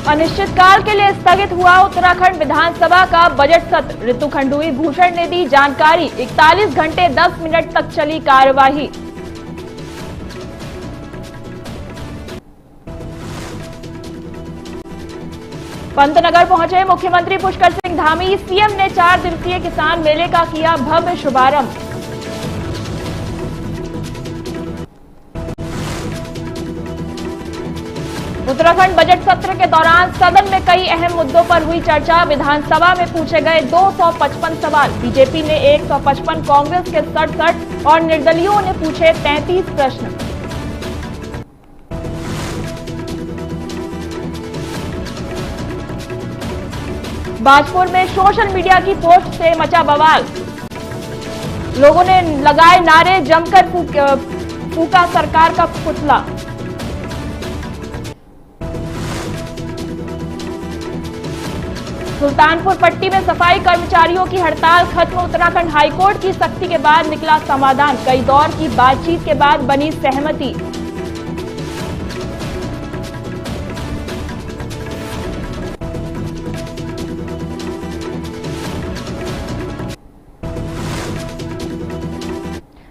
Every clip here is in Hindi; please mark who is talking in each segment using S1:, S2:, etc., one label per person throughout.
S1: अनिश्चितकाल के लिए स्थगित हुआ उत्तराखंड विधानसभा का बजट सत्र। ऋतु खंडूरी भूषण ने दी जानकारी। 41 घंटे 10 मिनट तक चली कार्यवाही। पंतनगर पहुंचे मुख्यमंत्री पुष्कर सिंह धामी। सीएम ने 4 दिवसीय किसान मेले का किया भव्य शुभारंभ। उत्तराखंड बजट सत्र के दौरान सदन में कई अहम मुद्दों पर हुई चर्चा। विधानसभा में पूछे गए 255 सवाल। बीजेपी ने 155, कांग्रेस के 67 और निर्दलीयों ने पूछे 33 प्रश्न। बाजपुर में सोशल मीडिया की पोस्ट से मचा बवाल। लोगों ने लगाए नारे, जमकर फूका सरकार का पुतला। सुल्तानपुर पट्टी में सफाई कर्मचारियों की हड़ताल खत्म। उत्तराखंड हाईकोर्ट की सख्ती के बाद निकला समाधान। कई दौर की बातचीत के बाद बनी सहमति।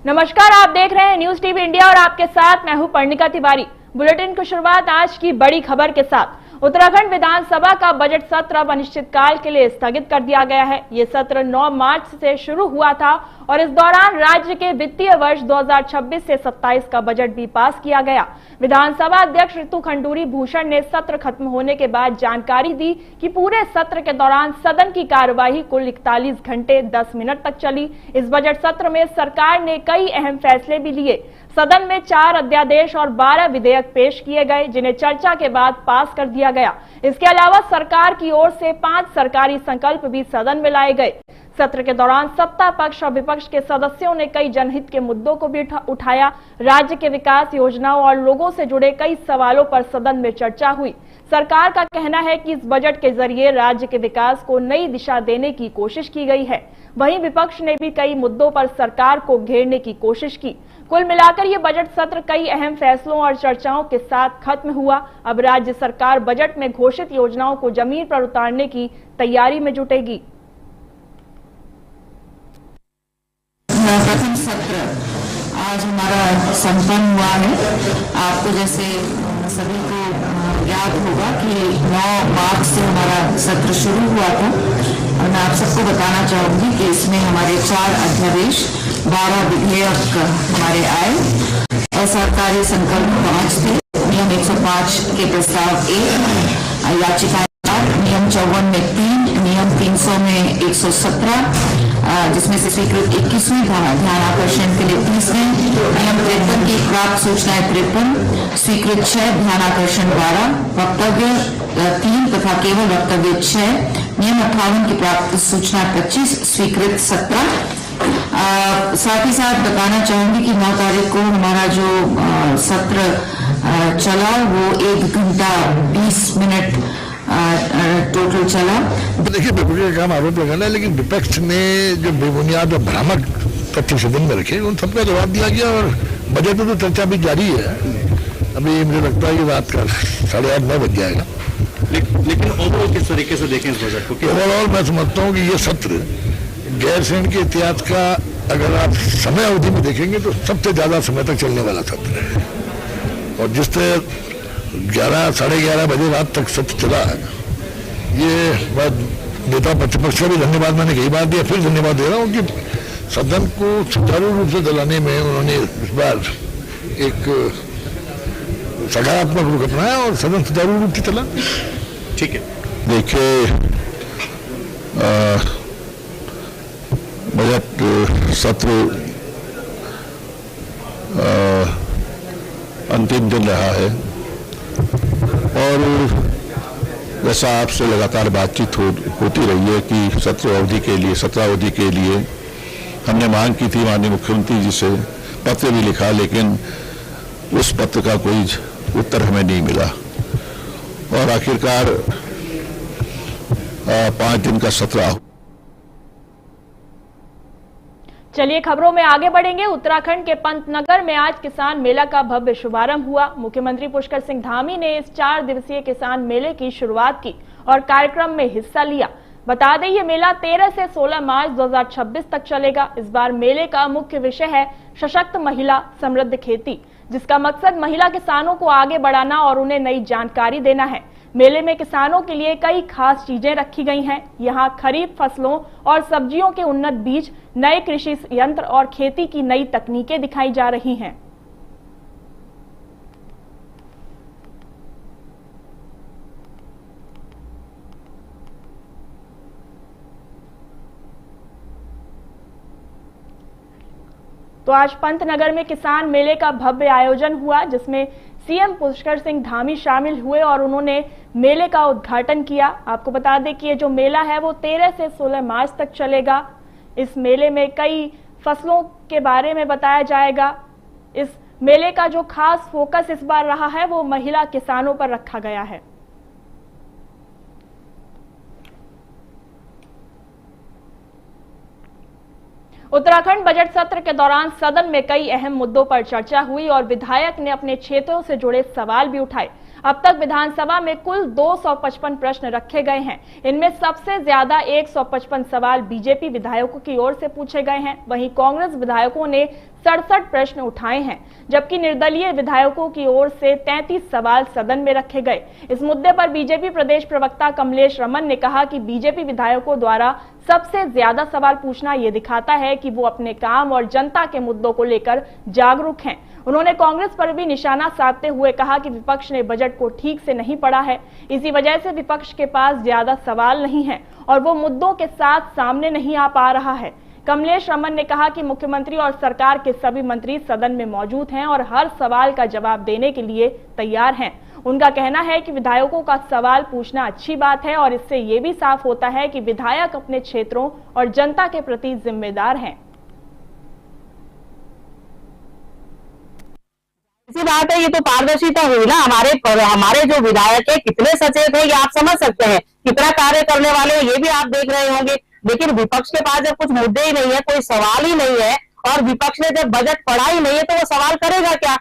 S1: नमस्कार, आप देख रहे हैं न्यूज टीवी इंडिया और आपके साथ मैं हूं पर्णिका तिवारी। बुलेटिन की शुरुआत आज की बड़ी खबर के साथ। उत्तराखंड विधानसभा का बजट सत्र अब अनिश्चितकाल के लिए स्थगित कर दिया गया है। ये सत्र 9 मार्च से शुरू हुआ था और इस दौरान राज्य के वित्तीय वर्ष 2026 से 27 का बजट भी पास किया गया। विधानसभा अध्यक्ष ऋतु खंडूरी भूषण ने सत्र खत्म होने के बाद जानकारी दी कि पूरे सत्र के दौरान सदन की कार्यवाही कुल 41 घंटे 10 मिनट तक चली। इस बजट सत्र में सरकार ने कई अहम फैसले भी लिए। सदन में 4 अध्यादेश और 12 विधेयक पेश किए गए, जिन्हें चर्चा के बाद पास कर दिया गया। इसके अलावा सरकार की ओर से 5 सरकारी संकल्प भी सदन में लाए गए। सत्र के दौरान सत्ता पक्ष और विपक्ष के सदस्यों ने कई जनहित के मुद्दों को भी उठाया। राज्य के विकास योजनाओं और लोगों से जुड़े कई सवालों पर सदन में चर्चा हुई। सरकार का कहना है कि इस बजट के जरिए राज्य के विकास को नई दिशा देने की कोशिश की गई है। वहीं विपक्ष ने भी कई मुद्दों पर सरकार को घेरने की कोशिश की। कुल मिलाकर ये बजट सत्र कई अहम फैसलों और चर्चाओं के साथ खत्म हुआ। अब राज्य सरकार बजट में घोषित योजनाओं को जमीन पर उतारने की तैयारी में जुटेगी।
S2: प्रथम सत्र आज हमारा संपन्न हुआ है। आपको जैसे सभी को याद होगा कि 9 मार्च से हमारा सत्र शुरू हुआ था और मैं आप सबको बताना चाहूंगी कि इसमें हमारे 4 अध्यादेश, 12 विधेयक हमारे आए। असरकारी संकल्प 5 थे। नियम 105 के प्रस्ताव 1, याचिकाएं 4, नियम 54 में 3, नियम 300 में 117, जिसमें से स्वीकृत 21वें ध्यान आकर्षण के लिए 30वें, नियम 53 की प्राप्त सूचनाएं 53, स्वीकृत 6, ध्यान आकर्षण 12, वक्तव्य 3 तथा केवल वक्तव्य 6, नियम 58 की प्राप्त सूचना 25, स्वीकृत 17। साथ ही साथ बताना चाहूंगी कि 9 तारीख को हमारा जो सत्र चला वो 1 घंटा 20 मिनट टोटल चला।
S3: देखिए, विपक्ष का काम आरोप लगाना है, लेकिन विपक्ष ने जो बेबुनियाद और भ्रामक तथ्य सदन में रखे उन सबका जवाब दिया गया और बजट में तो चर्चा भी जारी है। अभी मुझे लगता है कि रात का 8:30-9 बज जाएगा।
S4: लेकिन ओवरऑल किस तरीके से देखें इस बजट को?
S3: ओवरऑल मैं समझता हूँ कि ये सत्र गैरसैंण के इतिहास का अगर आप समय अवधि में देखेंगे तो सबसे ज्यादा समय तक चलने वाला सत्र है। और जिस तरह 11, 11:30 बजे रात तक सत्र चला है, ये बात नेता प्रतिपक्ष का भी धन्यवाद मैंने कई बार दिया, फिर धन्यवाद दे रहा हूँ कि सदन को सुचारू रूप से चलाने में उन्होंने इस बार एक सकारात्मक रुख अपनाया और सदन सुचारू रूप से चला।
S4: ठीक है,
S3: देखिए, बजट सत्र अंतिम दिन रहा है और जैसा आपसे लगातार बातचीत होती रही है कि सत्र अवधि के लिए हमने मांग की थी माननीय मुख्यमंत्री जी से, पत्र भी लिखा, लेकिन उस पत्र का कोई उत्तर हमें नहीं मिला और आखिरकार 5 दिन का सत्र।
S1: चलिए खबरों में आगे बढ़ेंगे। उत्तराखंड के पंतनगर में आज किसान मेला का भव्य शुभारंभ हुआ। मुख्यमंत्री पुष्कर सिंह धामी ने इस 4 दिवसीय किसान मेले की शुरुआत की और कार्यक्रम में हिस्सा लिया। बता दें ये मेला 13 से 16 मार्च 2026 तक चलेगा। इस बार मेले का मुख्य विषय है सशक्त महिला समृद्ध खेती, जिसका मकसद महिला किसानों को आगे बढ़ाना और उन्हें नई जानकारी देना है। मेले में किसानों के लिए कई खास चीजें रखी गई हैं। यहाँ खरीफ फसलों और सब्जियों के उन्नत बीज, नए कृषि यंत्र और खेती की नई तकनीकें दिखाई जा रही हैं। तो आज पंतनगर में किसान मेले का भव्य आयोजन हुआ, जिसमें सीएम पुष्कर सिंह धामी शामिल हुए और उन्होंने मेले का उद्घाटन किया। आपको बता दें कि ये जो मेला है वो 13 से 16 मार्च तक चलेगा। इस मेले में कई फसलों के बारे में बताया जाएगा। इस मेले का जो खास फोकस इस बार रहा है वो महिला किसानों पर रखा गया है। उत्तराखंड बजट सत्र के दौरान सदन में कई अहम मुद्दों पर चर्चा हुई और विधायक ने अपने क्षेत्रों से जुड़े सवाल भी उठाए। अब तक विधानसभा में कुल 255 प्रश्न रखे गए हैं। इनमें सबसे ज्यादा 155 सवाल बीजेपी विधायकों की ओर से पूछे गए हैं। वहीं कांग्रेस विधायकों ने 67 प्रश्न उठाए हैं, जबकि निर्दलीय विधायकों की ओर से 33 सवाल सदन में रखे गए। इस मुद्दे पर बीजेपी प्रदेश प्रवक्ता कमलेश रमन ने कहा कि बीजेपी विधायकों द्वारा सबसे ज्यादा सवाल पूछना ये दिखाता है कि वो अपने काम और जनता के मुद्दों को लेकर जागरूक हैं। उन्होंने कांग्रेस पर भी निशाना साधते हुए कहा कि विपक्ष ने बजट को ठीक से नहीं पढ़ा है, इसी वजह से विपक्ष के पास ज्यादा सवाल नहीं है और वो मुद्दों के साथ सामने नहीं आ पा रहा है। कमलेश रमन ने कहा कि मुख्यमंत्री और सरकार के सभी मंत्री सदन में मौजूद हैं और हर सवाल का जवाब देने के लिए तैयार हैं। उनका कहना है कि विधायकों का सवाल पूछना अच्छी बात है और इससे ये भी साफ होता है कि विधायक अपने क्षेत्रों और जनता के प्रति जिम्मेदार हैं।
S5: इसी बात है, ये तो पारदर्शिता हुई ना। हमारे जो विधायक है कितने सचेत है ये आप समझ सकते हैं, कितना कार्य करने वाले हैं ये भी आप देख रहे होंगे। लेकिन विपक्ष के पास जब कुछ मुद्दे ही नहीं है, कोई सवाल ही नहीं है और विपक्ष ने जब बजट पढ़ा ही नहीं है तो वो सवाल करेगा क्या।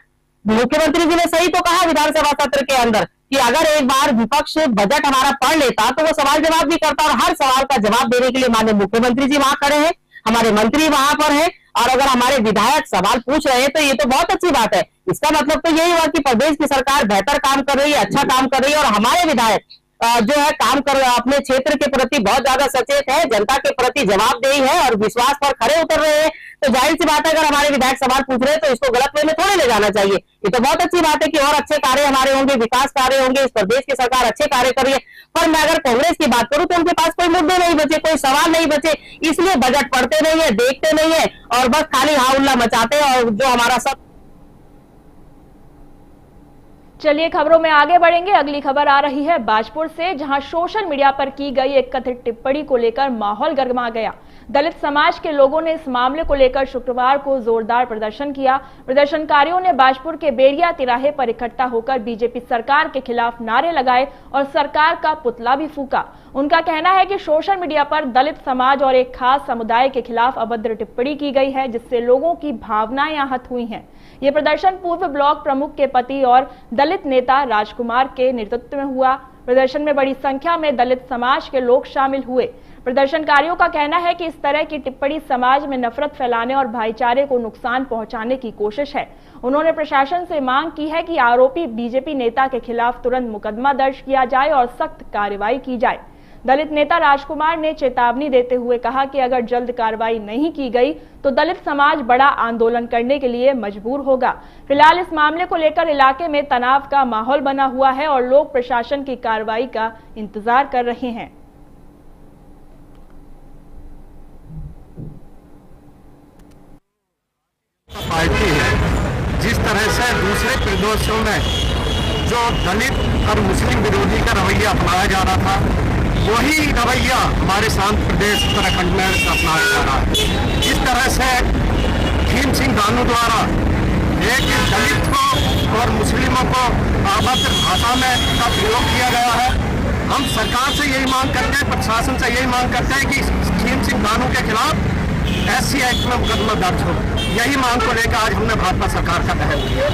S5: मुख्यमंत्री जी ने सही तो कहा विधानसभा सत्र के अंदर कि अगर एक बार विपक्ष बजट हमारा पढ़ लेता तो वो सवाल जवाब भी करता और हर सवाल का जवाब देने के लिए माननीय मुख्यमंत्री जी वहां खड़े हैं, हमारे मंत्री वहां पर है और अगर हमारे विधायक सवाल पूछ रहे हैं तो ये तो बहुत अच्छी बात है। इसका मतलब तो यही हुआ कि प्रदेश की सरकार बेहतर काम कर रही है, अच्छा काम कर रही है और हमारे विधायक जो है काम कर अपने क्षेत्र के प्रति बहुत ज्यादा सचेत है, जनता के प्रति जवाबदेही है और विश्वास पर खड़े उतर रहे हैं। तो जाहिर सी बात है अगर हमारे विधायक सवाल पूछ रहे हैं तो इसको गलत वे में थोड़े ले जाना चाहिए। ये तो बहुत अच्छी बात है कि और अच्छे कार्य हमारे होंगे, विकास कार्य होंगे, इस प्रदेश की सरकार अच्छे कार्य कर रही है। पर मैं अगर कांग्रेस की बात करूं तो उनके पास कोई मुद्दे नहीं बचे, कोई सवाल नहीं बचे, इसलिए बजट पढ़ते नहीं है, देखते नहीं है और बस खाली हाउल्ला मचाते हैं और जो हमारा सब।
S1: चलिए खबरों में आगे बढ़ेंगे। अगली खबर आ रही है बाजपुर से, जहां सोशल मीडिया पर की गई एक कथित टिप्पणी को लेकर माहौल गर्मा गया। दलित समाज के लोगों ने इस मामले को लेकर शुक्रवार को जोरदार प्रदर्शन किया। प्रदर्शनकारियों ने बाजपुर के बेरिया तिराहे पर इकट्ठा होकर बीजेपी सरकार के खिलाफ नारे लगाए और सरकार का पुतला भी फूका। उनका कहना है कि सोशल मीडिया पर दलित समाज और एक खास समुदाय के खिलाफ अभद्र टिप्पणी की गई है, जिससे लोगों की भावनाएं आहत हुई हैं। ये प्रदर्शन पूर्व ब्लॉक प्रमुख के पति और दलित नेता राजकुमार के नेतृत्व में हुआ। प्रदर्शन में बड़ी संख्या में दलित समाज के लोग शामिल हुए। प्रदर्शनकारियों का कहना है कि इस तरह की टिप्पणी समाज में नफरत फैलाने और भाईचारे को नुकसान पहुंचाने की कोशिश है। उन्होंने प्रशासन से मांग की है कि आरोपी बीजेपी नेता के खिलाफ तुरंत मुकदमा दर्ज किया जाए और सख्त कार्रवाई की जाए। दलित नेता राजकुमार ने चेतावनी देते हुए कहा कि अगर जल्द कार्रवाई नहीं की गई तो दलित समाज बड़ा आंदोलन करने के लिए मजबूर होगा। फिलहाल इस मामले को लेकर इलाके में तनाव का माहौल बना हुआ है और लोग प्रशासन की कार्रवाई का इंतजार कर रहे हैं।
S6: पार्टी है, जिस तरह से दूसरे प्रदेशों में जो दलित और मुस्लिम विरोधी का रवैया अपनाया जा रहा था, वही रवैया हमारे शांत प्रदेश उत्तराखंड में अपनाया जा रहा है। जिस तरह से भीम सिंह दानू द्वारा एक दलित को और मुस्लिमों को अभद्र भाषा में का प्रयोग किया गया है, हम सरकार से यही मांग करते हैं, प्रशासन से यही मांग करते हैं कि भीम सिंह दानू के खिलाफ SC एक्ट में मुकदमा दर्ज हो। यही मांग को लेकर आज हमने भाजपा सरकार का पहल किया।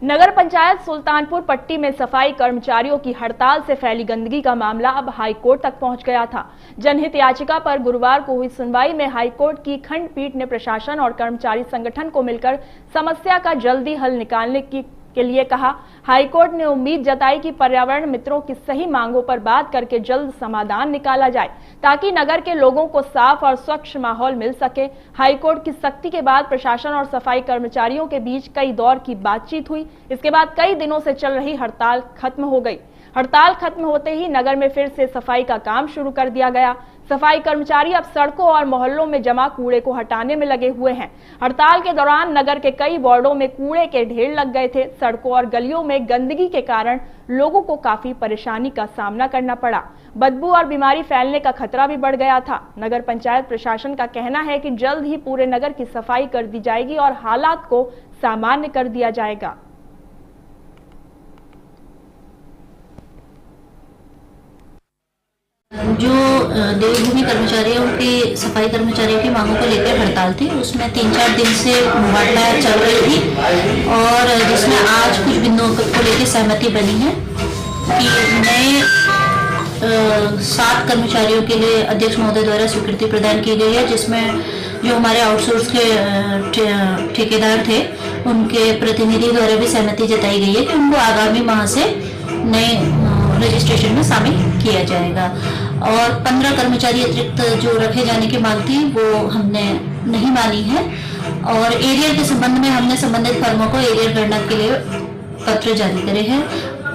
S1: नगर पंचायत सुल्तानपुर पट्टी में सफाई कर्मचारियों की हड़ताल से फैली गंदगी का मामला अब हाईकोर्ट तक पहुंच गया था। जनहित याचिका पर गुरुवार को हुई सुनवाई में हाईकोर्ट की खंडपीठ ने प्रशासन और कर्मचारी संगठन को मिलकर समस्या का जल्दी हल निकालने के लिए कहा। हाईकोर्ट ने उम्मीद जताई कि पर्यावरण मित्रों की सही मांगों पर बात करके जल्द समाधान निकाला जाए ताकि नगर के लोगों को साफ और स्वच्छ माहौल मिल सके। हाईकोर्ट की सख्ती के बाद प्रशासन और सफाई कर्मचारियों के बीच कई दौर की बातचीत हुई। इसके बाद कई दिनों से चल रही हड़ताल खत्म हो गई। हड़ताल खत्म होते ही नगर में फिर से सफाई का काम शुरू कर दिया गया। सफाई कर्मचारी अब सड़कों और मोहल्लों में जमा कूड़े को हटाने में लगे हुए हैं। हड़ताल के दौरान नगर के कई वार्डों में कूड़े के ढेर लग गए थे। सड़कों और गलियों में गंदगी के कारण लोगों को काफी परेशानी का सामना करना पड़ा। बदबू और बीमारी फैलने का खतरा भी बढ़ गया था। नगर पंचायत प्रशासन का कहना है कि जल्द ही पूरे नगर की सफाई कर दी जाएगी और हालात को सामान्य कर दिया जाएगा।
S7: जो देवभूमि कर्मचारियों की सफाई कर्मचारियों की मांगों को लेकर हड़ताल थी, उसमें 3-4 दिन से वार्ता चल रही थी और जिसमें आज कुछ बिंदुओं को लेकर सहमति बनी है कि नए 7 कर्मचारियों के लिए अध्यक्ष महोदय द्वारा स्वीकृति प्रदान की गई है, जिसमें जो हमारे आउटसोर्स के ठेकेदार थे उनके प्रतिनिधि द्वारा भी सहमति जताई गई है कि उनको आगामी माह से नए रजिस्ट्रेशन में शामिल किया जाएगा। और 15 कर्मचारी अतिरिक्त जो रखे जाने की मांग थी वो हमने नहीं मानी है और एरियर के संबंध में हमने संबंधित फर्मों को एरियर गणना के लिए पत्र जारी करे हैं।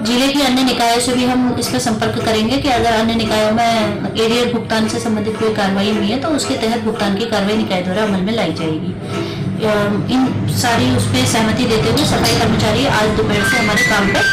S7: जिले के अन्य निकायों से भी हम इस पर संपर्क करेंगे कि अगर अन्य निकायों में एरियर भुगतान से संबंधित कोई कार्रवाई हुई है तो उसके तहत भुगतान की कार्रवाई निकाय द्वारा अमल में लाई जाएगी। इन सारी उस पर सहमति देते हुए सफाई कर्मचारी आज दोपहर से हमारे काम पर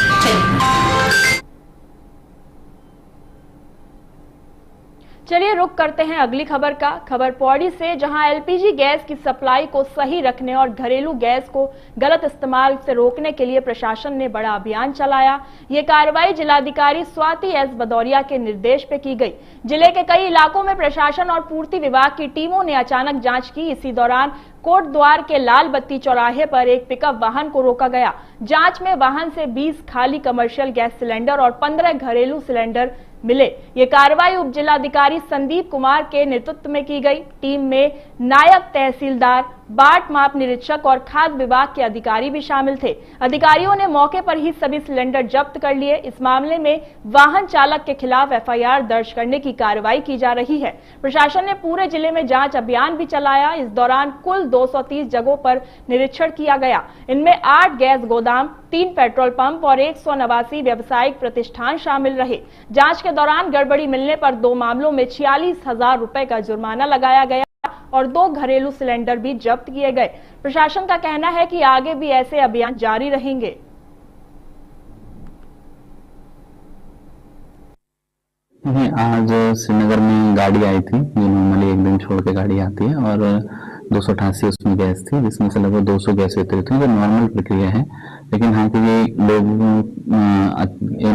S1: चलिए रुक करते हैं अगली खबर का। खबर पौड़ी से, जहां एलपीजी गैस की सप्लाई को सही रखने और घरेलू गैस को गलत इस्तेमाल से रोकने के लिए प्रशासन ने बड़ा अभियान चलाया। ये कार्रवाई जिलाधिकारी स्वाति एस भदौरिया के निर्देश पे की गई। जिले के कई इलाकों में प्रशासन और पूर्ति विभाग की टीमों ने अचानक जांच की। इसी दौरान कोट द्वार के लाल बत्ती चौराहे पर एक पिकअप वाहन को रोका गया। जांच में वाहन से 20 खाली कमर्शियल गैस सिलेंडर और 15 घरेलू सिलेंडर मिले। ये कार्रवाई उप जिलाधिकारी संदीप कुमार के नेतृत्व में की गई। टीम में नायब तहसीलदार, बाट माप निरीक्षक और खाद्य विभाग के अधिकारी भी शामिल थे। अधिकारियों ने मौके पर ही सभी सिलेंडर जब्त कर लिए। इस मामले में वाहन चालक के खिलाफ एफआईआर दर्ज करने की कार्रवाई की जा रही है। प्रशासन ने पूरे जिले में जांच अभियान भी चलाया। इस दौरान कुल 230 जगहों पर निरीक्षण किया गया। इनमें 8 गैस गोदाम, 3 पेट्रोल पंप और 189 व्यावसायिक प्रतिष्ठान शामिल रहे। जांच के दौरान गड़बड़ी मिलने पर 2 मामलों में 46,000 रुपए का जुर्माना लगाया गया और 2 घरेलू सिलेंडर भी जब्त किए गए। प्रशासन का कहना है कि आगे भी ऐसे अभियान जारी रहेंगे।
S8: आज श्रीनगर में गाड़ी आई थी, जो नॉर्मली एक दिन छोड़ के गाड़ी आती है, और 288 उसमें गैस थी, जिसमें से लगभग 200 गैस वितरित हुई, जो नॉर्मल प्रक्रिया है। लेकिन हाँ,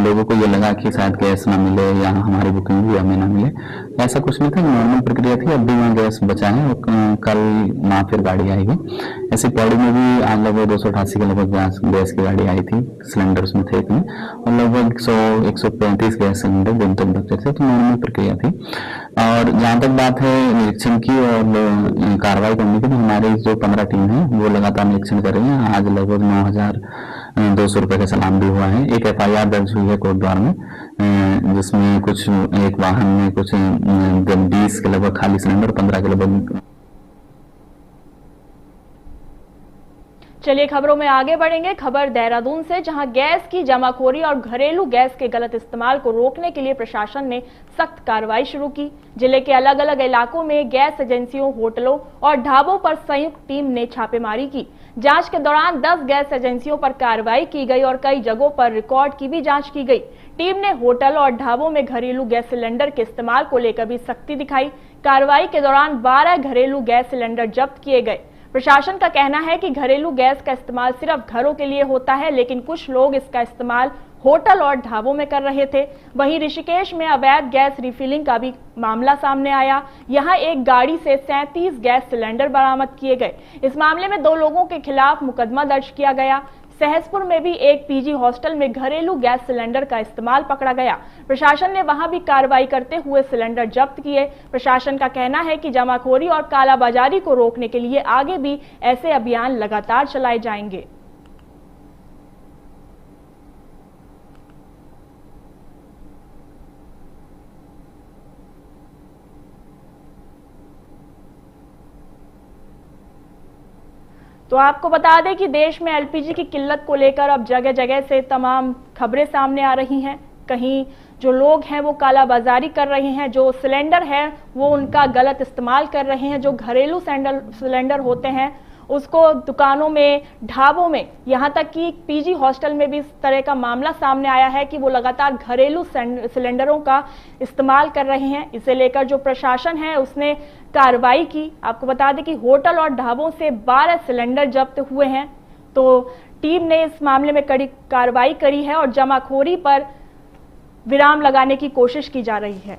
S8: लोगों को ये लगा कि शायद गैस ना मिले या हमारी बुकिंग भी हमें ना मिले, ऐसा कुछ नहीं था, नॉर्मल प्रक्रिया थी। अब भी वहाँ गैस बचा है और कल वहाँ फिर गाड़ी आएगी। ऐसे पौड़ी में भी आज लगभग 288 के लगभग गैस की गाड़ी आई थी, सिलेंडर उसमें थे इतने, और लगभग 135 गैस सिलेंडर दिन तक बचे थे, तो नॉर्मल प्रक्रिया थी। और जहाँ तक बात है निरीक्षण की और कार्रवाई करने की, तो हमारी जो 15 टीम है वो लगातार निरीक्षण कर रही है। आज लगभग 9,200 रुपए का चालान भी हुआ है। एक एफआईआर दर्ज हुई है कोट द्वार में, जिसमें कुछ एक वाहन में कुछ 20 के लगभग खाली सिलेंडर, 15 के लगभग।
S1: चलिए खबरों में आगे बढ़ेंगे। खबर देहरादून से, जहां गैस की जमाखोरी और घरेलू गैस के गलत इस्तेमाल को रोकने के लिए प्रशासन ने सख्त कार्रवाई शुरू की। जिले के अलग अलग इलाकों में गैस एजेंसियों, होटलों और ढाबों पर संयुक्त टीम ने छापेमारी की। जांच के दौरान 10 गैस एजेंसियों पर कार्रवाई की गई और कई जगहों पर रिकॉर्ड की भी जांच की गई। टीम ने होटल और ढाबों में घरेलू गैस सिलेंडर के इस्तेमाल को लेकर भी सख्ती दिखाई। कार्रवाई के दौरान 12 घरेलू गैस सिलेंडर जब्त किए गए। प्रशासन का कहना है कि घरेलू गैस का इस्तेमाल सिर्फ घरों के लिए होता है, लेकिन कुछ लोग इसका इस्तेमाल होटल और ढाबों में कर रहे थे। वहीं ऋषिकेश में अवैध गैस रिफिलिंग का भी मामला सामने आया। यहां एक गाड़ी से 37 गैस सिलेंडर बरामद किए गए। इस मामले में 2 लोगों के खिलाफ मुकदमा दर्ज किया गया। सहसपुर में भी एक पीजी हॉस्टल में घरेलू गैस सिलेंडर का इस्तेमाल पकड़ा गया। प्रशासन ने वहां भी कार्रवाई करते हुए सिलेंडर जब्त किए। प्रशासन का कहना है कि जमाखोरी और कालाबाजारी को रोकने के लिए आगे भी ऐसे अभियान लगातार चलाए जाएंगे। तो आपको बता दें कि देश में एलपीजी की किल्लत को लेकर अब जगह जगह से तमाम खबरें सामने आ रही हैं। कहीं जो लोग हैं वो कालाबाजारी कर रहे हैं, जो सिलेंडर है वो उनका गलत इस्तेमाल कर रहे हैं। जो घरेलू सिलेंडर होते हैं उसको दुकानों में, ढाबों में, यहाँ तक कि पीजी हॉस्टल में भी इस तरह का मामला सामने आया है कि वो लगातार घरेलू सिलेंडरों का इस्तेमाल कर रहे हैं। इसे लेकर जो प्रशासन है उसने कार्रवाई की। आपको बता दें कि होटल और ढाबों से 12 सिलेंडर जब्त हुए हैं। तो टीम ने इस मामले में कड़ी कार्रवाई करी है और जमाखोरी पर विराम लगाने की कोशिश की जा रही है।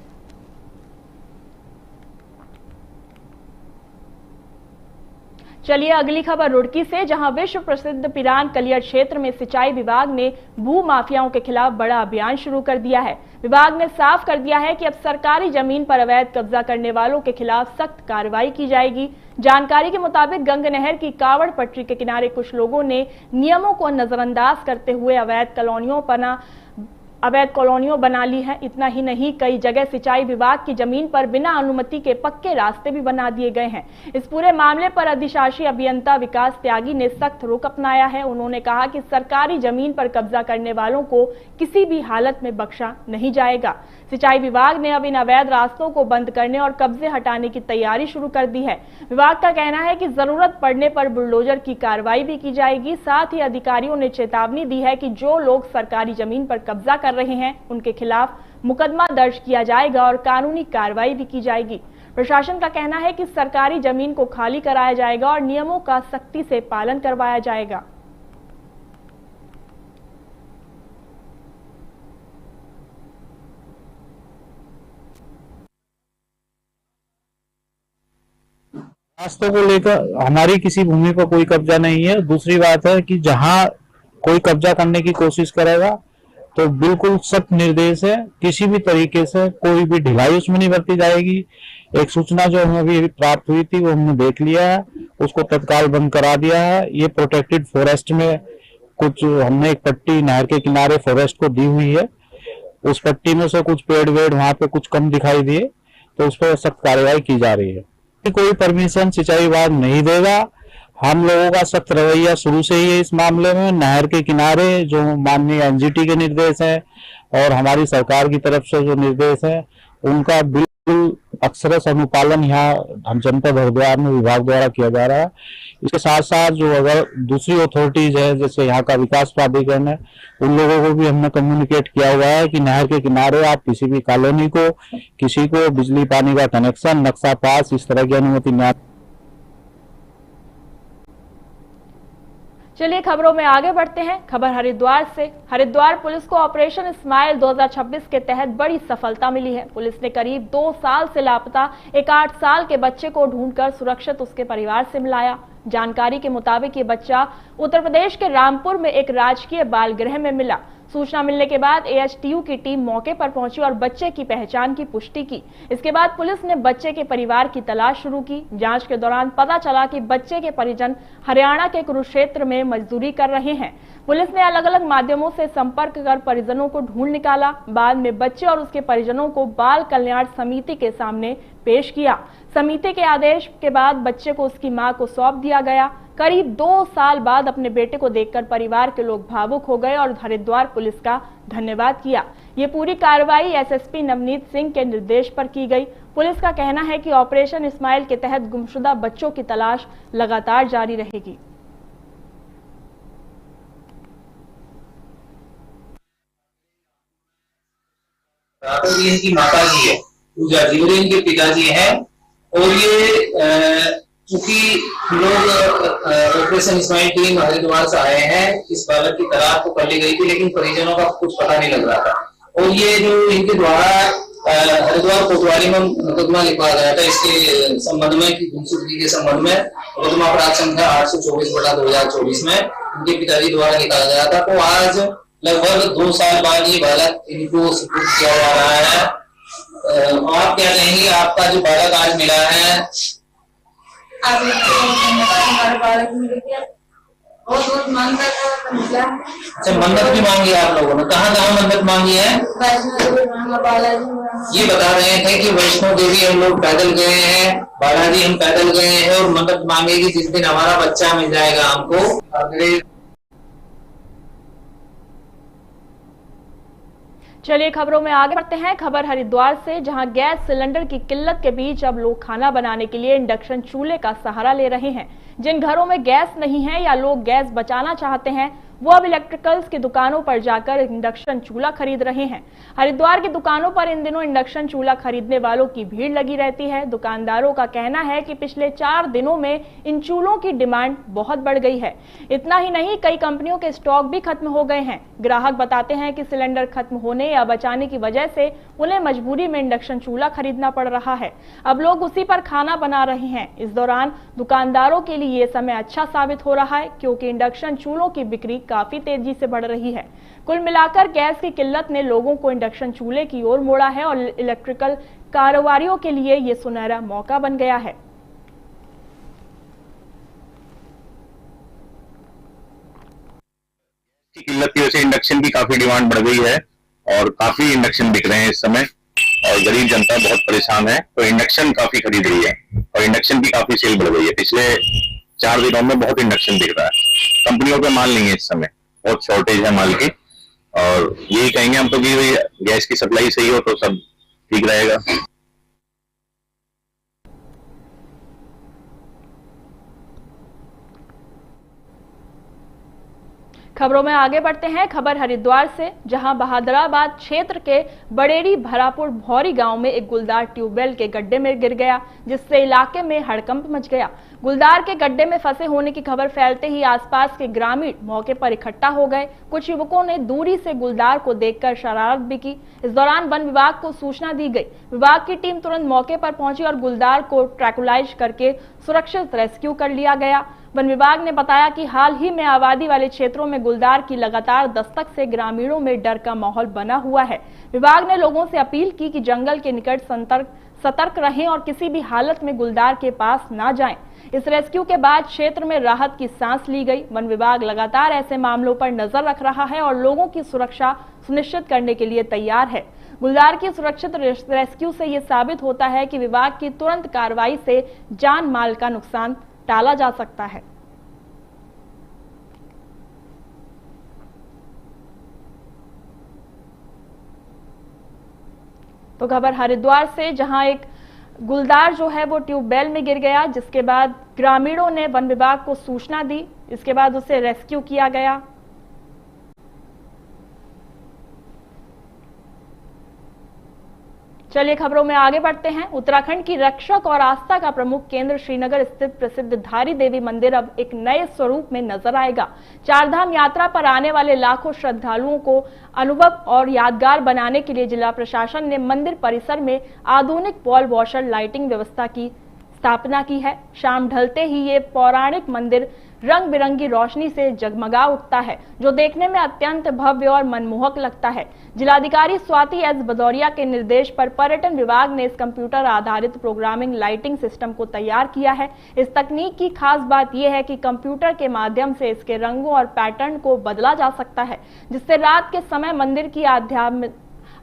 S1: चलिए अगली खबर रुड़की से, जहां विश्व प्रसिद्ध पिरान कलियर क्षेत्र में सिंचाई विभाग ने भू माफियाओं के खिलाफ बड़ा अभियान शुरू कर दिया है। विभाग ने साफ कर दिया है कि अब सरकारी जमीन पर अवैध कब्जा करने वालों के खिलाफ सख्त कार्रवाई की जाएगी। जानकारी के मुताबिक गंग नहर की कावड़ पटरी के किनारे कुछ लोगों ने नियमों को नजरअंदाज करते हुए अवैध कॉलोनियों बना ली है। इतना ही नहीं, कई जगह सिंचाई विभाग की जमीन पर बिना अनुमति के पक्के रास्ते भी बना दिए गए हैं। इस पूरे मामले पर अधिशासी अभियंता विकास त्यागी ने सख्त रुख अपनाया है। उन्होंने कहा कि सरकारी जमीन पर कब्जा करने वालों को किसी भी हालत में बख्शा नहीं जाएगा। सिंचाई विभाग ने अब इन अवैध रास्तों को बंद करने और कब्जे हटाने की तैयारी शुरू कर दी है। विभाग का कहना है कि जरूरत पड़ने पर बुलडोजर की कार्रवाई भी की जाएगी। साथ ही अधिकारियों ने चेतावनी दी है कि जो लोग सरकारी जमीन पर कब्जा कर रहे हैं उनके खिलाफ मुकदमा दर्ज किया जाएगा और कानूनी कार्रवाई भी की जाएगी। प्रशासन का कहना है कि सरकारी जमीन को खाली कराया जाएगा और नियमों का सख्ती से पालन करवाया जाएगा।
S9: रास्तों को लेकर हमारी किसी भूमि पर कोई कब्जा नहीं है। दूसरी बात है कि जहां कोई कब्जा करने की कोशिश करेगा तो बिल्कुल सख्त निर्देश है, किसी भी तरीके से कोई भी ढिलाई उसमें नहीं बरती जाएगी। एक सूचना जो हमें अभी प्राप्त हुई थी वो हमने देख लिया है, उसको तत्काल बंद करा दिया है। ये प्रोटेक्टेड फॉरेस्ट में कुछ हमने एक पट्टी नहर के किनारे फॉरेस्ट को दी हुई है, उस पट्टी में से कुछ पेड़ वेड़ वहां पे कुछ कम दिखाई दिए तो उस पर सख्त कार्रवाई की जा रही है। कोई परमिशन सिंचाई विभाग नहीं देगा। हम लोगों का सख्त रवैया शुरू से ही है इस मामले में। नहर के किनारे जो माननीय एनजीटी के निर्देश हैं और हमारी सरकार की तरफ से जो निर्देश है उनका बिल्कुल अक्षरश अनुपालन यहाँ हम जनपद हरिद्वार में विभाग द्वारा किया जा रहा है। इसके साथ साथ जो अगर दूसरी अथॉरिटीज है जैसे यहाँ का विकास प्राधिकरण है उन लोगों को भी हमने कम्युनिकेट किया हुआ है कि नहर के किनारे आप किसी भी कॉलोनी को, किसी को बिजली पानी का कनेक्शन, नक्शा पास, इस तरह की अनुमति न।
S1: चलिए खबरों में आगे बढ़ते हैं। खबर हरिद्वार से। हरिद्वार पुलिस को ऑपरेशन स्माइल 2026 के तहत बड़ी सफलता मिली है। पुलिस ने करीब 2 साल से लापता एक 8 साल के बच्चे को ढूंढकर सुरक्षित उसके परिवार से मिलाया। जानकारी के मुताबिक ये बच्चा उत्तर प्रदेश के रामपुर में एक राजकीय बाल गृह में मिला। सूचना मिलने के बाद एएचटीयू की टीम मौके पर पहुंची और बच्चे की पहचान की पुष्टि की। इसके बाद पुलिस ने बच्चे के परिवार की तलाश शुरू की। जांच के दौरान पता चला कि बच्चे के परिजन हरियाणा के कुरुक्षेत्र में मजदूरी कर रहे हैं। पुलिस ने अलग अलग माध्यमों से संपर्क कर परिजनों को ढूंढ निकाला। बाद में बच्चे और उसके परिजनों को बाल कल्याण समिति के सामने पेश किया। समिति के आदेश के बाद बच्चे को उसकी मां को सौंप दिया गया। करीब 2 साल बाद अपने बेटे को देखकर परिवार के लोग भावुक हो गए और हरिद्वार पुलिस का धन्यवाद किया। ये पूरी कार्रवाई एसएसपी नवनीत सिंह के निर्देश पर की गई। पुलिस का कहना है कि ऑपरेशन स्माइल के तहत गुमशुदा बच्चों की तलाश लगातार जारी रहेगी।
S10: राघव जी इनकी माता जी है, पूजा जी, और इनके पिताजी हैं और ये चूंकि लोग ऑपरेशन स्माइल टीम हरिद्वार से आए हैं, इस बालक की तलाश तो कर ली गई थी, लेकिन परिजनों का कुछ पता नहीं लग रहा था। और ये जो इनके द्वारा हरिद्वार कोतवाली में मुकदमा लिखा गया था इसके संबंध में कि गुमशुदगी के संबंध में, मुकदमा अपराध संख्या 824/2024 में उनके पिताजी द्वारा लिखा गया था। तो आज लगभग 2 साल बाद ये बालक इनको सुपुर्द किया जा रहा है। आप क्या कहेंगे, आपका जो बालक आज मिला है?
S2: हमारा बालक मिल गया, बहुत मांगा था, मिला।
S10: अच्छा, मन्नत भी मांगी आप लोगों ने? कहाँ मन्नत मांगी है? ये बता रहे थे कि वैष्णो देवी हम लोग पैदल गए हैं, बालाजी हम पैदल गए हैं और मन्नत मांगे कि जिस दिन हमारा बच्चा मिल जाएगा हमको।
S1: चलिए खबरों में आगे बढ़ते हैं। खबर हरिद्वार से, जहां गैस सिलेंडर की किल्लत के बीच अब लोग खाना बनाने के लिए इंडक्शन चूल्हे का सहारा ले रहे हैं। जिन घरों में गैस नहीं है या लोग गैस बचाना चाहते हैं वो अब इलेक्ट्रिकल्स की दुकानों पर जाकर इंडक्शन चूल्हा खरीद रहे हैं। हरिद्वार की दुकानों पर इन दिनों इंडक्शन चूल्हा खरीदने वालों की भीड़ लगी रहती है। दुकानदारों का कहना है कि पिछले 4 दिनों में इन चूल्हों की डिमांड बहुत बढ़ गई है। इतना ही नहीं, कई कंपनियों के स्टॉक भी खत्म हो गए हैं। ग्राहक बताते हैं कि सिलेंडर खत्म होने या बचाने की वजह से उन्हें मजबूरी में इंडक्शन चूल्हा खरीदना पड़ रहा है। अब लोग उसी पर खाना बना रहे हैं। इस दौरान दुकानदारों के लिए ये समय अच्छा साबित हो रहा है, क्योंकि इंडक्शन चूल्हों की बिक्री काफी तेजी से बढ़ रही है। कुल मिलाकर गैस की किल्लत ने लोगों को इंडक्शन चूल्हे की ओर मोड़ा है और इलेक्ट्रिकल कारोबारियों के लिए ये सुनहरा मौका बन गया है।
S11: किल्लत की वजह से इंडक्शन की काफी डिमांड बढ़ गई है और काफी इंडक्शन बिक रहे हैं इस समय और गरीब जनता बहुत परेशान है, तो इंडक्शन काफी खरीद रही है और इंडक्शन की काफी सेल बढ़ गई है। पिछले 4 दिनों में बहुत इंडक्शन बिक रहा है। कंपनियों पे माल नहीं है इस समय, बहुत शॉर्टेज है माल की और यही कहेंगे हम तो कि गैस की सप्लाई सही हो तो सब ठीक रहेगा।
S1: खबरों में आगे बढ़ते हैं। खबर हरिद्वार से, जहां बहादुराबाद क्षेत्र के बड़ेरी भरापुर भौरी गांव में एक गुलदार ट्यूबवेल के गड्ढे में गिर गया, जिससे इलाके में हड़कंप मच गया। गुलदार के गड्ढे में फंसे होने की खबर फैलते ही आसपास के ग्रामीण मौके पर इकट्ठा हो गए। कुछ युवकों ने दूरी से गुलदार को देखकर शरारत भी की। इस दौरान वन विभाग को सूचना दी गई। विभाग की टीम तुरंत मौके पर पहुंची और गुलदार को ट्रैकुलाइज करके सुरक्षित रेस्क्यू कर लिया गया। वन विभाग ने बताया कि हाल ही में आबादी वाले क्षेत्रों में गुलदार की लगातार दस्तक से ग्रामीणों में डर का माहौल बना हुआ है। विभाग ने लोगों से अपील की कि जंगल के निकट सतर्क रहें और किसी भी हालत में गुलदार के पास ना जाएं। इस रेस्क्यू के बाद क्षेत्र में राहत की सांस ली गई। वन विभाग लगातार ऐसे मामलों पर नजर रख रहा है और लोगों की सुरक्षा सुनिश्चित करने के लिए तैयार है। गुलदार की सुरक्षित रेस्क्यू से ये साबित होता है कि विभाग की तुरंत कार्रवाई से जान माल का नुकसान टाला जा सकता है। तो खबर हरिद्वार से, जहां एक गुलदार जो है वो ट्यूबवेल में गिर गया, जिसके बाद ग्रामीणों ने वन विभाग को सूचना दी। इसके बाद उसे रेस्क्यू किया गया। चलिए खबरों में आगे बढ़ते हैं। उत्तराखंड की रक्षक और आस्था का प्रमुख केंद्र श्रीनगर स्थित प्रसिद्ध धारी देवी मंदिर अब एक नए स्वरूप में नजर आएगा। 4 धाम यात्रा पर आने वाले लाखों श्रद्धालुओं को अनुभव और यादगार बनाने के लिए जिला प्रशासन ने मंदिर परिसर में आधुनिक वॉल वॉशर लाइटिंग व्यवस्था की स्थापना की है। शाम ढलते ही ये पौराणिक मंदिर रंग बिरंगी रोशनी से जगमगा उठता है, जो देखने में अत्यंत भव्य और मनमोहक लगता है। जिलाधिकारी स्वाति एस भदौरिया के निर्देश पर पर्यटन विभाग ने इस कंप्यूटर आधारित प्रोग्रामिंग लाइटिंग सिस्टम को तैयार किया है। इस तकनीक की खास बात यह है कि कंप्यूटर के माध्यम से इसके रंगों और पैटर्न को बदला जा सकता है, जिससे रात के समय मंदिर की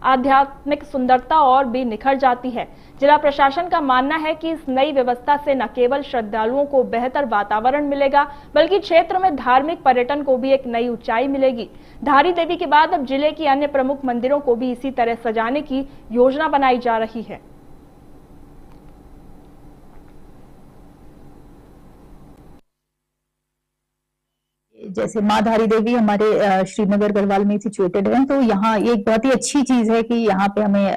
S1: आध्यात्मिक सुंदरता और भी निखर जाती है। जिला प्रशासन का मानना है कि इस नई व्यवस्था से न केवल श्रद्धालुओं को बेहतर वातावरण मिलेगा, बल्कि क्षेत्र में धार्मिक पर्यटन को भी एक नई ऊंचाई मिलेगी। धारी देवी के बाद अब जिले की अन्य प्रमुख मंदिरों को भी इसी तरह सजाने की योजना बनाई जा रही है।
S12: जैसे माँ धारी देवी हमारे श्रीनगर गढ़वाल में सिचुएटेड है, तो यहाँ एक बहुत ही अच्छी चीज है कि यहाँ पे हमें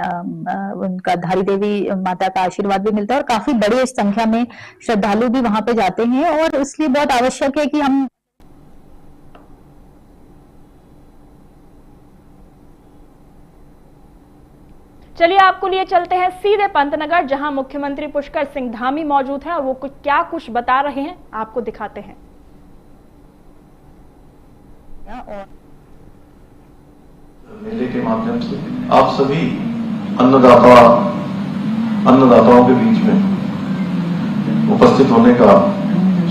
S12: उनका धारी देवी माता का आशीर्वाद भी मिलता है और काफी बड़ी संख्या में श्रद्धालु भी वहां पे जाते हैं, और इसलिए बहुत आवश्यक है कि हम
S1: चलिए आपको लिए चलते हैं सीधे पंतनगर, जहां मुख्यमंत्री पुष्कर सिंह धामी मौजूद हैं और वो क्या कुछ बता रहे हैं आपको दिखाते हैं।
S13: मेले के माध्यम से आप सभी अन्नदाताओं के बीच में उपस्थित होने का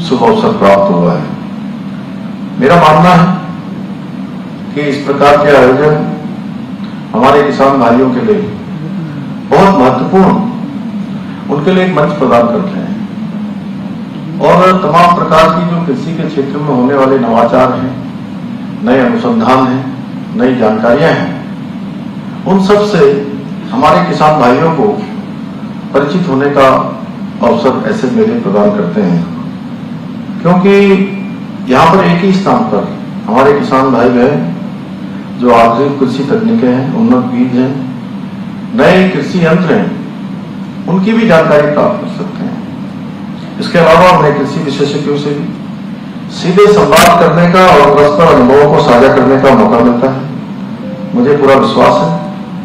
S13: शुभ अवसर प्राप्त हुआ है। मेरा मानना है कि इस प्रकार के आयोजन हमारे किसान भाइयों के लिए बहुत महत्वपूर्ण, उनके लिए एक मंच प्रदान करते हैं, और तमाम प्रकार की जो कृषि के क्षेत्र में होने वाले नवाचार हैं, नए अनुसंधान हैं, नई जानकारियां हैं, उन सब से हमारे किसान भाइयों को परिचित होने का अवसर ऐसे मेले प्रदान करते हैं। क्योंकि यहाँ पर एक ही स्थान पर हमारे किसान भाई बहन जो आधुनिक कृषि तकनीकें हैं, उन्नत बीज हैं, नए कृषि यंत्र हैं, उनकी भी जानकारी प्राप्त कर सकते हैं। इसके अलावा हमें कृषि विशेषज्ञों से भी सीधे संवाद करने का और परस्पर अनुभवों को साझा करने का मौका मिलता है। मुझे पूरा विश्वास है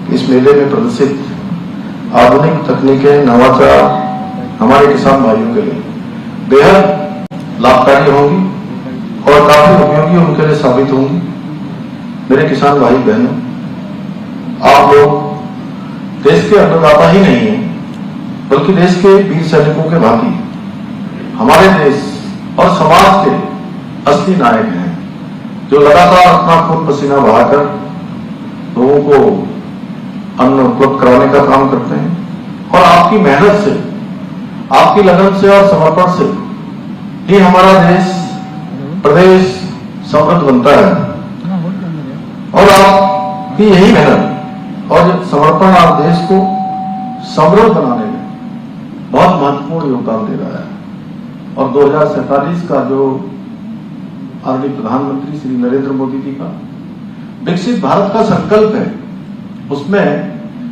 S13: कि इस मेले में प्रदर्शित आधुनिक तकनीकें, नवाचार हमारे किसान भाइयों के लिए बेहद लाभकारी होंगी और काफी उपयोगी उनके लिए साबित होंगी। मेरे किसान भाई बहनों, आप लोग देश के अन्नदाता ही नहीं है, बल्कि देश के वीर सैनिकों के भांति हमारे देश और समाज के असली नायक हैं, जो लगातार अपना खून पसीना बहाकर लोगों को अन्न उपलब्ध कराने का काम करते हैं। और आपकी मेहनत से, आपकी लगन से और समर्पण से ही हमारा देश, प्रदेश समृद्ध बनता है। और आपकी यही मेहनत और समर्पण आप देश को समृद्ध बनाने में बहुत महत्वपूर्ण योगदान दे रहा है। और 2047 का जो आदरणीय प्रधानमंत्री श्री नरेंद्र मोदी जी का विकसित भारत का संकल्प है, उसमें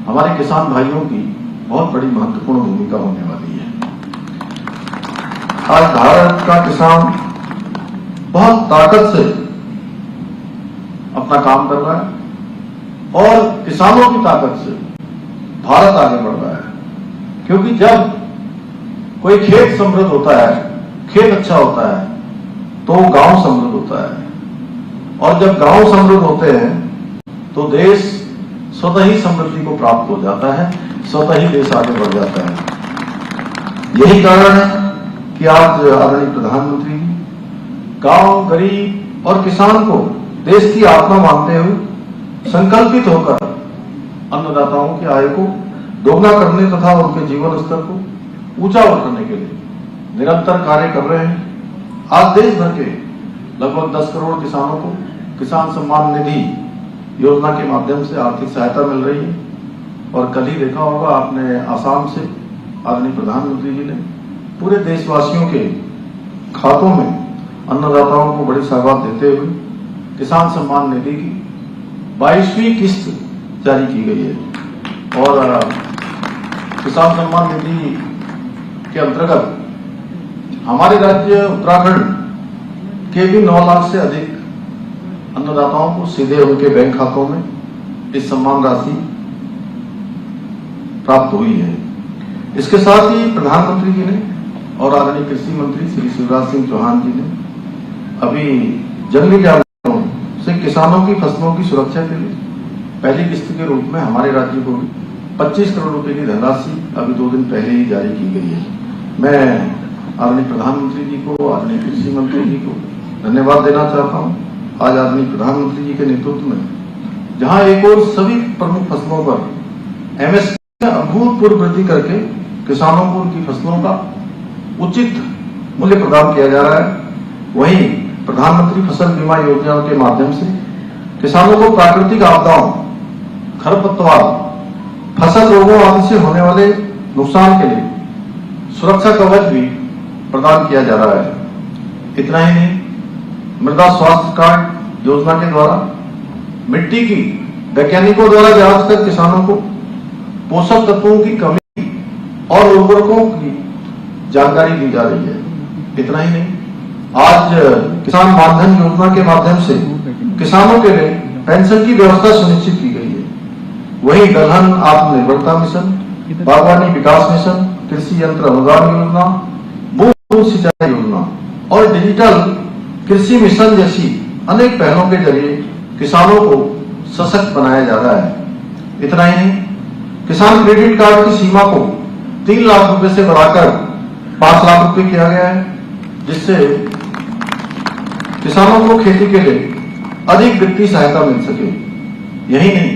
S13: हमारे किसान भाइयों की बहुत बड़ी महत्वपूर्ण भूमिका होने वाली है। आज भारत का किसान बहुत ताकत से अपना काम कर रहा है और किसानों की ताकत से भारत आगे बढ़ रहा है। क्योंकि जब कोई खेत समृद्ध होता है, खेत अच्छा होता है, तो गांव समृद्ध होता है, और जब गांव समृद्ध होते हैं तो देश स्वतः ही समृद्धि को प्राप्त हो जाता है, स्वतः ही देश आगे बढ़ जाता है। यही कारण है कि आज आदरणीय प्रधानमंत्री गांव, गरीब और किसान को देश की आत्मा मानते हुए संकल्पित होकर अन्नदाताओं की आय को दोगुना करने तथा उनके जीवन स्तर को ऊंचा उठाने के लिए निरंतर कार्य कर रहे हैं। आज देश भर के लगभग 10 करोड़ किसानों को किसान सम्मान निधि योजना के माध्यम से आर्थिक सहायता मिल रही है। और कल ही देखा होगा आपने, आसाम से आदरणीय प्रधानमंत्री जी ने पूरे देशवासियों के खातों में अन्नदाताओं को बड़ी सौगात देते हुए किसान सम्मान निधि की 22वीं किस्त जारी की गई है। और किसान सम्मान निधि के अंतर्गत हमारे राज्य उत्तराखंड के भी 9 लाख से अधिक अन्नदाताओं को सीधे उनके बैंक खातों में इस सम्मान राशि प्राप्त हुई है। इसके साथ ही प्रधानमंत्री जी ने और आदरणीय कृषि मंत्री श्री शिवराज सिंह चौहान जी ने अभी जंगली जानवरों से किसानों की फसलों की सुरक्षा के लिए पहली किस्त के रूप में हमारे राज्य को 25 करोड़ रुपए की धनराशि अभी 2 दिन पहले ही जारी की गई है। मैं आदरणीय प्रधानमंत्री जी को, आदरणीय कृषि मंत्री जी को धन्यवाद देना चाहता हूं। आज आदरणीय प्रधानमंत्री जी के नेतृत्व में जहां एक और सभी प्रमुख फसलों पर एमएसपी में अभूतपूर्व वृद्धि करके किसानों को उनकी फसलों का उचित मूल्य प्रदान किया जा रहा है, वहीं प्रधानमंत्री फसल बीमा योजना के माध्यम से किसानों को प्राकृतिक आपदाओं, खरपतवार, फसल रोगों आदि से होने वाले नुकसान के लिए सुरक्षा कवच भी प्रदान किया जा रहा है। इतना ही नहीं, मृदा स्वास्थ्य कार्ड योजना के द्वारा मिट्टी की वैज्ञानिकों द्वारा जांच कर किसानों को पोषक तत्वों की कमी और उर्वरकों की जानकारी दी जा रही है। इतना ही नहीं, आज किसान मानधन योजना के माध्यम से किसानों के लिए पेंशन की व्यवस्था सुनिश्चित की गई है। वहीं दलहन आत्मनिर्भरता मिशन, बागवानी विकास मिशन, कृषि यंत्र अनुदान योजना, बूंद सिंचाई योजना और डिजिटल कृषि मिशन जैसी अनेक पहलों के जरिए किसानों को सशक्त बनाया जा रहा है। इतना ही नहीं, किसान क्रेडिट कार्ड की सीमा को 3 लाख रुपए से बढ़ाकर 5 लाख रुपए किया गया है, जिससे किसानों को खेती के लिए अधिक वित्तीय सहायता मिल सके। यही नहीं,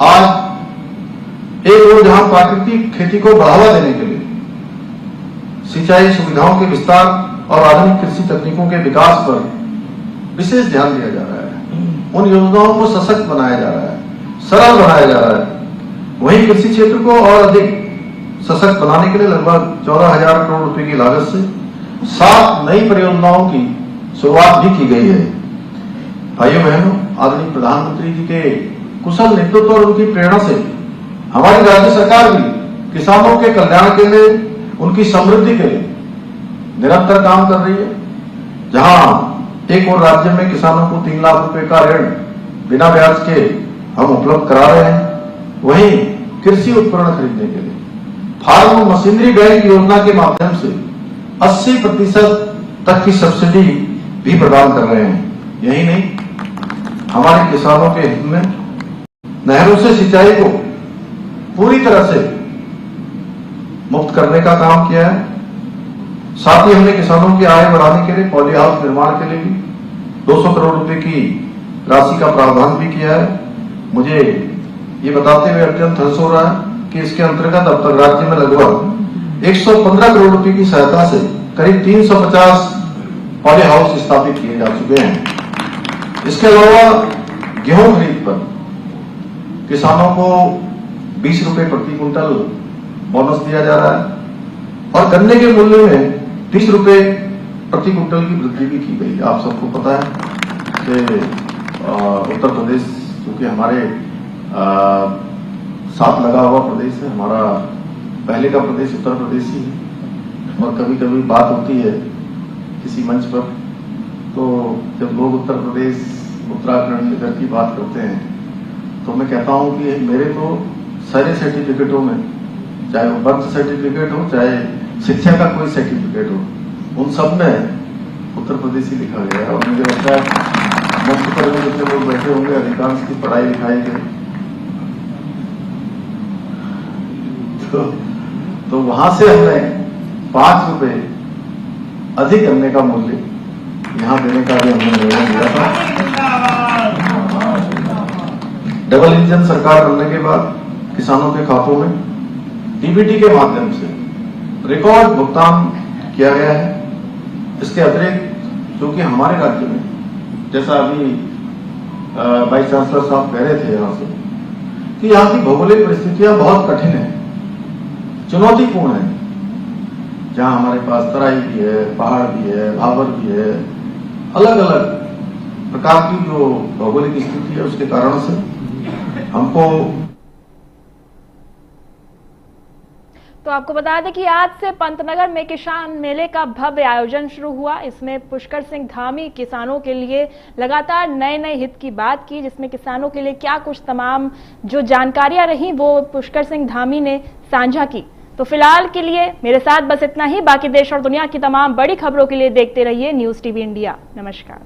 S13: आज एक ओर जहां प्राकृतिक खेती को बढ़ावा देने के लिए सिंचाई सुविधाओं के विस्तार और आधुनिक कृषि तकनीकों के विकास पर विशेष ध्यान दिया जा रहा है, उन योजनाओं को सशक्त बनाया जा रहा है, सरल बनाया जा रहा है। वहीं कृषि क्षेत्र को और अधिक सशक्त बनाने के लिए लगभग 14,000 करोड़ रुपए की लागत से 7 नई परियोजनाओं की शुरुआत भी की गई है। भाइयों बहनों, आदरणीय प्रधानमंत्री जी के कुशल नेतृत्व और उनकी प्रेरणा से हमारी राज्य सरकार भी किसानों के कल्याण के लिए, उनकी समृद्धि के लिए निरंतर काम कर रही है। जहां एक और राज्य में किसानों को 3 लाख रुपए का ऋण बिना ब्याज के हम उपलब्ध करा रहे हैं, वहीं कृषि उपकरण खरीदने के लिए फार्म मशीनरी बैंक योजना के माध्यम से 80% तक की सब्सिडी भी प्रदान कर रहे हैं। यही नहीं, हमारे किसानों के हित में नहरों से सिंचाई को पूरी तरह से मुक्त करने का काम किया है। साथ ही हमने किसानों की आय बढ़ाने के लिए पॉली हाउस निर्माण के लिए भी 200 करोड़ रुपए की राशि का प्रावधान भी किया है। मुझे ये बताते हुए अत्यंत हर्ष हो रहा है कि इसके अंतर्गत अब तक राज्य में लगभग 115 करोड़ रुपए की सहायता से करीब 350 पॉली हाउस स्थापित किए जा चुके हैं। इसके अलावा गेहूं खरीद पर किसानों को 20 रुपए प्रति क्विंटल बोनस दिया जा रहा है और गन्ने के मूल्य में 30 रुपए प्रति क्विंटल की वृद्धि भी की गई। आप सबको पता है कि उत्तर प्रदेश जो कि हमारे साथ लगा हुआ प्रदेश है, हमारा पहले का प्रदेश उत्तर प्रदेश ही है। और कभी कभी बात होती है किसी मंच पर, तो जब लोग उत्तर प्रदेश उत्तराखंड इधर की बात करते हैं तो मैं कहता हूं कि मेरे तो सारे सर्टिफिकेटों में, चाहे वो बर्थ सर्टिफिकेट हो, चाहे शिक्षा का कोई सर्टिफिकेट हो, उन सब में उत्तर प्रदेश ही लिखा गया है। और मुझे लगता है मंच पर में जितने लोग बैठे होंगे अधिकांश की पढ़ाई लिखाई गई, तो वहां से हमने 5 रुपए अधिक गन्ने का मूल्य यहां देने का भी हमने निर्णय लिया था। डबल इंजन सरकार बनने के बाद किसानों के खातों में डीबीटी के माध्यम से रिकॉर्ड भुगतान किया गया है। इसके अतिरिक्त जो कि हमारे राज्य में, जैसा अभी वाइस चांसलर साहब कह रहे थे यहां से, कि यहाँ की भौगोलिक परिस्थितियां बहुत कठिन है, चुनौतीपूर्ण है। जहां हमारे पास तराई भी है, पहाड़ भी है, भावर भी है, अलग अलग प्रकार की जो भौगोलिक स्थिति है उसके कारण से हमको।
S1: तो आपको बता दें कि आज से पंतनगर में किसान मेले का भव्य आयोजन शुरू हुआ। इसमें पुष्कर सिंह धामी किसानों के लिए लगातार नए नए हित की बात की, जिसमें किसानों के लिए क्या कुछ तमाम जो जानकारियां रही वो पुष्कर सिंह धामी ने साझा की। तो फिलहाल के लिए मेरे साथ बस इतना ही। बाकी देश और दुनिया की तमाम बड़ी खबरों के लिए देखते रहिए न्यूज़ टीवी इंडिया। नमस्कार।